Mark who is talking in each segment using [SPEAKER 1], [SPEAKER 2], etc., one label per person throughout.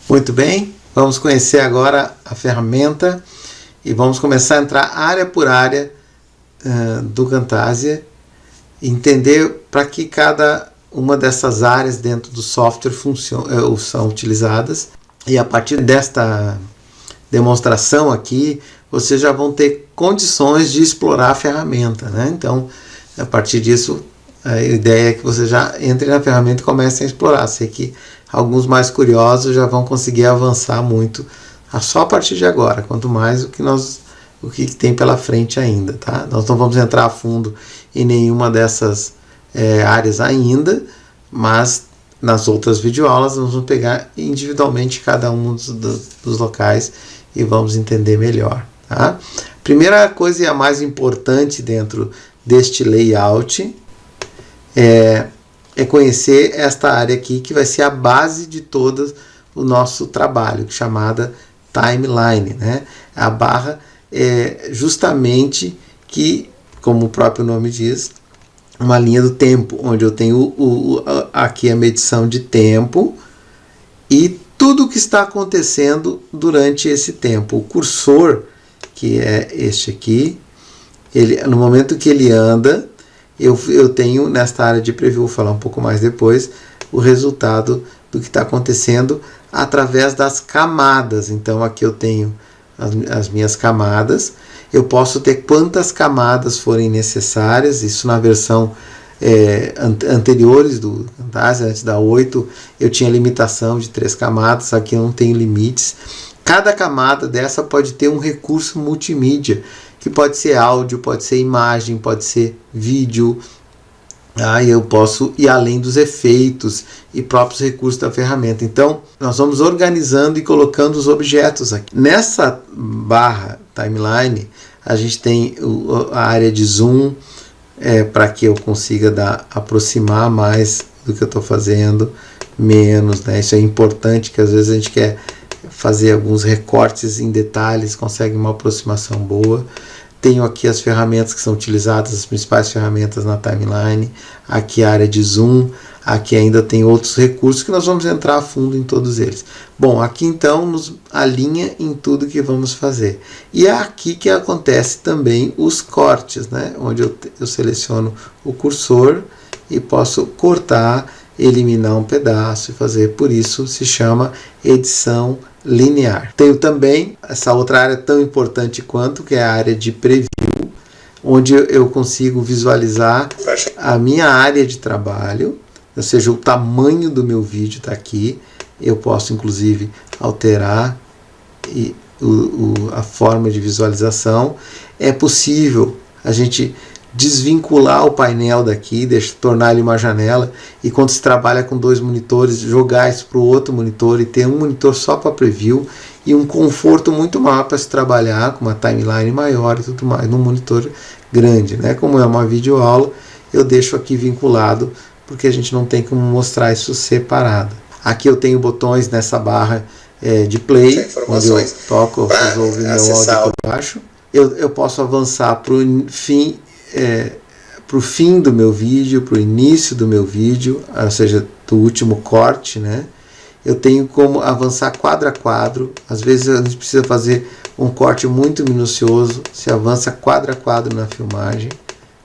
[SPEAKER 1] Muito bem, vamos conhecer agora a ferramenta e vamos começar a entrar área por área do Camtasia, entender para que cada uma dessas áreas dentro do software são utilizadas, e a partir desta demonstração aqui, vocês já vão ter condições de explorar a ferramenta, né? Então, a partir disso, a ideia é que você já entre na ferramenta e comece a explorar. Sei que alguns mais curiosos já vão conseguir avançar muito só a partir de agora, quanto mais o que tem pela frente ainda, tá? Nós não vamos entrar a fundo em nenhuma dessas áreas ainda, mas nas outras videoaulas nós vamos pegar individualmente cada um dos locais e vamos entender melhor, tá? Primeira coisa e a mais importante dentro deste layout é conhecer esta área aqui, que vai ser a base de todo o nosso trabalho, chamada timeline, né? A barra é justamente que, como o próprio nome diz, uma linha do tempo, onde eu tenho aqui a medição de tempo e tudo o que está acontecendo durante esse tempo. O cursor, que é este aqui, no momento que ele anda, eu tenho nesta área de preview, vou falar um pouco mais depois, o resultado do que está acontecendo através das camadas. Então aqui eu tenho as minhas camadas, eu posso ter quantas camadas forem necessárias, isso na versão anteriores do Camtasia, antes da 8, eu tinha limitação de 3 camadas, aqui eu não tenho limites. Cada camada dessa pode ter um recurso multimídia, que pode ser áudio, pode ser imagem, pode ser vídeo. Eu posso ir além dos efeitos e próprios recursos da ferramenta. Então, nós vamos organizando e colocando os objetos aqui. Nessa barra timeline, a gente tem a área de zoom, para que eu consiga aproximar mais do que eu estou fazendo, menos, né? Isso é importante, que às vezes a gente quer fazer alguns recortes em detalhes, consegue uma aproximação boa. Tenho aqui as ferramentas que são utilizadas, as principais ferramentas na timeline. Aqui a área de zoom. Aqui ainda tem outros recursos que nós vamos entrar a fundo em todos eles. Bom, aqui então nos alinha em tudo que vamos fazer. E é aqui que acontece também os cortes, né? Onde eu seleciono o cursor e posso cortar, eliminar um pedaço e fazer. Por isso se chama edição linear. Tenho também essa outra área tão importante quanto, que é a área de preview, onde eu consigo visualizar a minha área de trabalho, ou seja, o tamanho do meu vídeo está aqui. Eu posso inclusive alterar a forma de visualização. É possível a gente desvincular o painel daqui, tornar ele uma janela, e quando se trabalha com 2 monitores, jogar isso para o outro monitor e ter um monitor só para preview, e um conforto muito maior para se trabalhar com uma timeline maior e tudo mais num monitor grande, né? Como é uma videoaula, eu deixo aqui vinculado, porque a gente não tem como mostrar isso separado. Aqui eu tenho botões nessa barra de play, onde eu toco, resolvo meu áudio por baixo. Eu posso avançar para o fim, para o fim do meu vídeo, para o início do meu vídeo, ou seja, do último corte, né? Eu tenho como avançar quadro a quadro. Às vezes a gente precisa fazer um corte muito minucioso, se avança quadro a quadro na filmagem,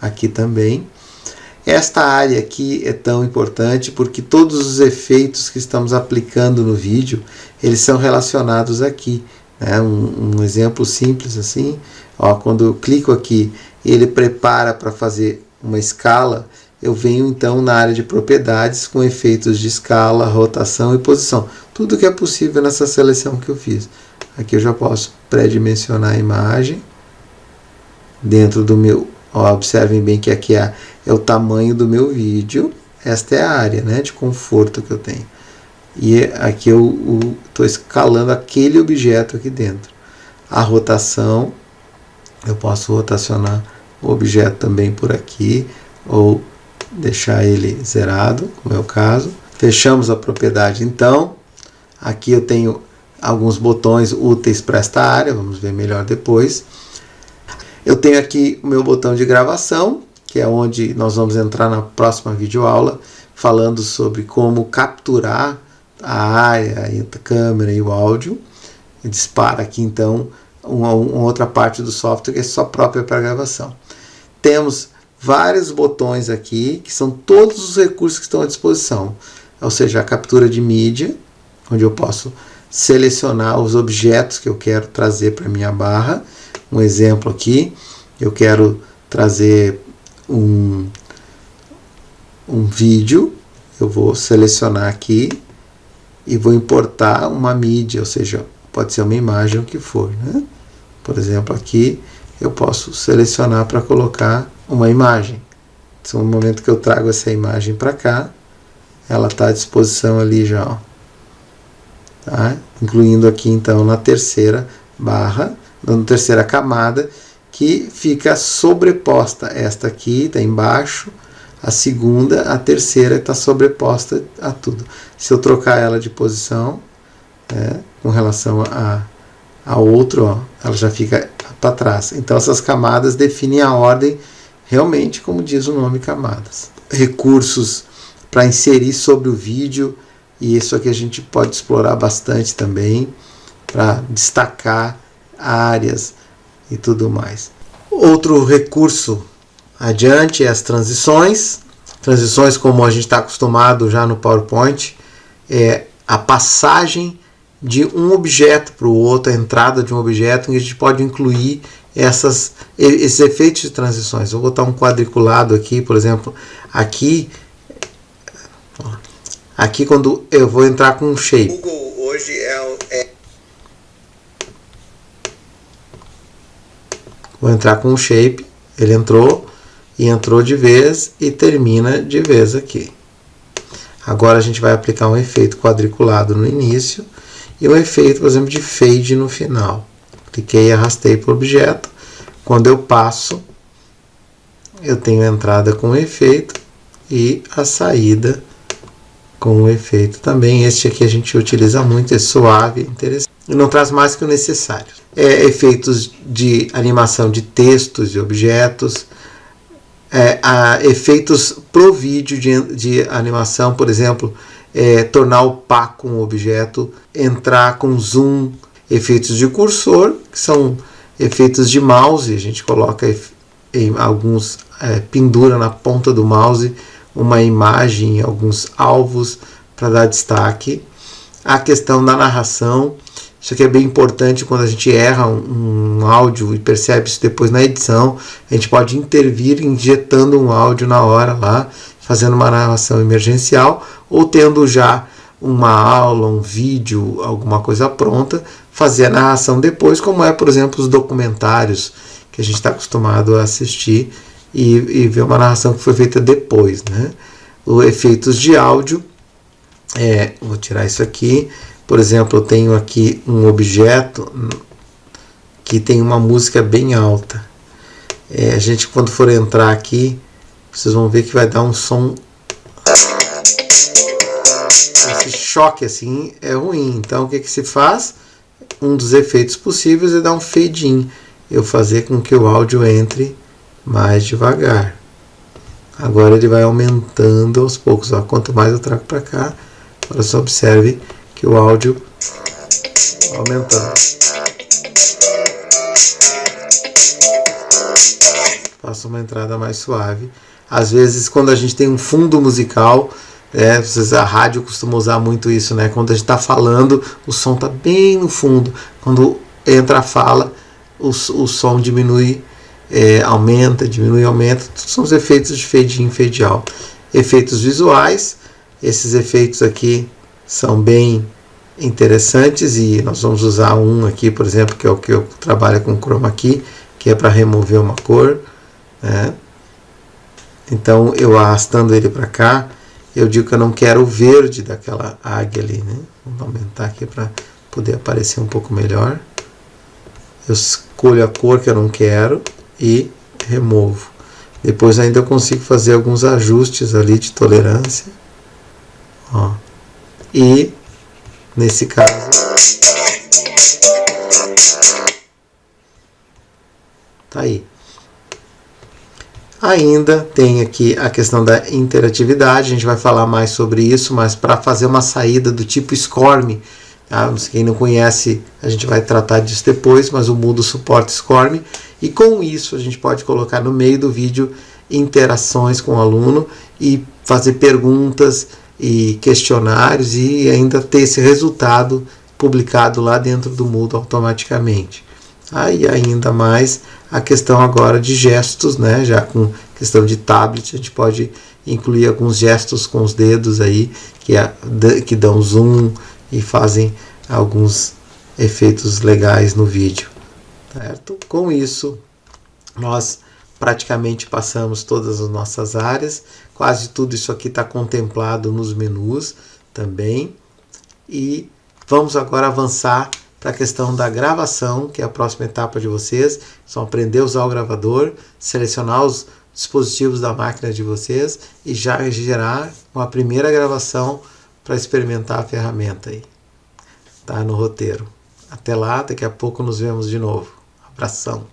[SPEAKER 1] aqui também. Esta área aqui é tão importante porque todos os efeitos que estamos aplicando no vídeo, eles são relacionados aqui, né? Um exemplo simples assim, quando eu clico aqui, ele prepara para fazer uma escala, eu venho então na área de propriedades com efeitos de escala, rotação e posição. Tudo que é possível nessa seleção que eu fiz. Aqui eu já posso pré-dimensionar a imagem dentro do meu... observem bem que aqui é o tamanho do meu vídeo. Esta é a área, né, de conforto que eu tenho. E aqui eu estou escalando aquele objeto aqui dentro. A rotação, eu posso rotacionar o objeto também por aqui, ou deixar ele zerado, como é o caso. Fechamos a propriedade então. Aqui eu tenho alguns botões úteis para esta área, vamos ver melhor depois. Eu tenho aqui o meu botão de gravação, que é onde nós vamos entrar na próxima videoaula, falando sobre como capturar a área, a câmera e o áudio. E dispara aqui então uma outra parte do software que é só própria para gravação. Temos vários botões aqui que são todos os recursos que estão à disposição, ou seja, a captura de mídia, onde eu posso selecionar os objetos que eu quero trazer para minha barra. Um exemplo aqui, eu quero trazer um vídeo, eu vou selecionar aqui e vou importar uma mídia, ou seja, pode ser uma imagem, o que for, né? Por exemplo, aqui eu posso selecionar para colocar uma imagem. Então, no momento que eu trago essa imagem para cá, ela está à disposição ali já, ó. Tá? Incluindo aqui então na terceira barra, na terceira camada, que fica sobreposta. Esta aqui está embaixo, a segunda, a terceira está sobreposta a tudo. Se eu trocar ela de posição, com relação a outro, ó, ela já fica para trás. Então essas camadas definem a ordem realmente, como diz o nome, camadas. Recursos para inserir sobre o vídeo, e isso aqui a gente pode explorar bastante também, para destacar áreas e tudo mais. Outro recurso adiante é as transições. Transições, como a gente está acostumado já no PowerPoint, é a passagem de um objeto para o outro, a entrada de um objeto, em que a gente pode incluir esses efeitos de transições. Eu vou botar um quadriculado aqui, por exemplo, aqui quando eu vou entrar com um shape.
[SPEAKER 2] Google hoje
[SPEAKER 1] Vou entrar com um shape, ele entrou de vez e termina de vez aqui. Agora a gente vai aplicar um efeito quadriculado no início e um efeito, por exemplo, de fade no final. Cliquei e arrastei para o objeto. Quando eu passo, eu tenho a entrada com efeito e a saída com efeito também. Este aqui a gente utiliza muito, é suave, interessante. E não traz mais que o necessário. Efeitos de animação de textos e objetos. Efeitos pro vídeo de animação, por exemplo, tornar opaco um objeto, entrar com zoom, efeitos de cursor, que são efeitos de mouse, a gente coloca em alguns, pendura na ponta do mouse uma imagem, alguns alvos para dar destaque. A questão da narração, isso aqui é bem importante quando a gente erra um áudio e percebe isso depois na edição. A gente pode intervir injetando um áudio na hora lá, fazendo uma narração emergencial, ou tendo já uma aula, um vídeo, alguma coisa pronta, fazer a narração depois, como é, por exemplo, os documentários que a gente está acostumado a assistir e ver uma narração que foi feita depois, né? Os efeitos de áudio, vou tirar isso aqui. Por exemplo, eu tenho aqui um objeto que tem uma música bem alta. A gente, quando for entrar aqui, vocês vão ver que vai dar um som. Esse choque assim é ruim. Então, o que se faz? Um dos efeitos possíveis é dar um fade in. Eu fazer com que o áudio entre mais devagar. Agora ele vai aumentando aos poucos. Ó. Quanto mais eu trago para cá, agora só observe que o áudio aumentando. Faço uma entrada mais suave. Às vezes, quando a gente tem um fundo musical, a rádio costuma usar muito isso, né? Quando a gente está falando, o som está bem no fundo. Quando entra a fala, o som diminui, aumenta, diminui, aumenta. São os efeitos de fade in, fade out. Efeitos visuais. Esses efeitos aqui são bem interessantes e nós vamos usar um aqui, por exemplo, que é o que eu trabalho com chroma key, que é para remover uma cor, né? Então, eu arrastando ele para cá, eu digo que eu não quero o verde daquela águia ali, né? Vamos aumentar aqui para poder aparecer um pouco melhor. Eu escolho a cor que eu não quero e removo. Depois ainda eu consigo fazer alguns ajustes ali de tolerância. Ó. E, nesse caso, tá aí. Ainda tem aqui a questão da interatividade, a gente vai falar mais sobre isso, mas para fazer uma saída do tipo SCORM, tá? Quem não conhece, a gente vai tratar disso depois, mas o Moodle suporta SCORM, e com isso a gente pode colocar no meio do vídeo interações com o aluno e fazer perguntas e questionários e ainda ter esse resultado publicado lá dentro do Moodle automaticamente. Aí ainda mais a questão agora de gestos, né? Já com questão de tablet, a gente pode incluir alguns gestos com os dedos aí que dão zoom e fazem alguns efeitos legais no vídeo, certo? Com isso, nós praticamente passamos todas as nossas áreas, quase tudo isso aqui está contemplado nos menus também, e vamos agora avançar para a questão da gravação, que é a próxima etapa de vocês. São aprender a usar o gravador, selecionar os dispositivos da máquina de vocês e já gerar uma primeira gravação para experimentar a ferramenta aí. Tá no roteiro. Até lá, daqui a pouco nos vemos de novo. Abração.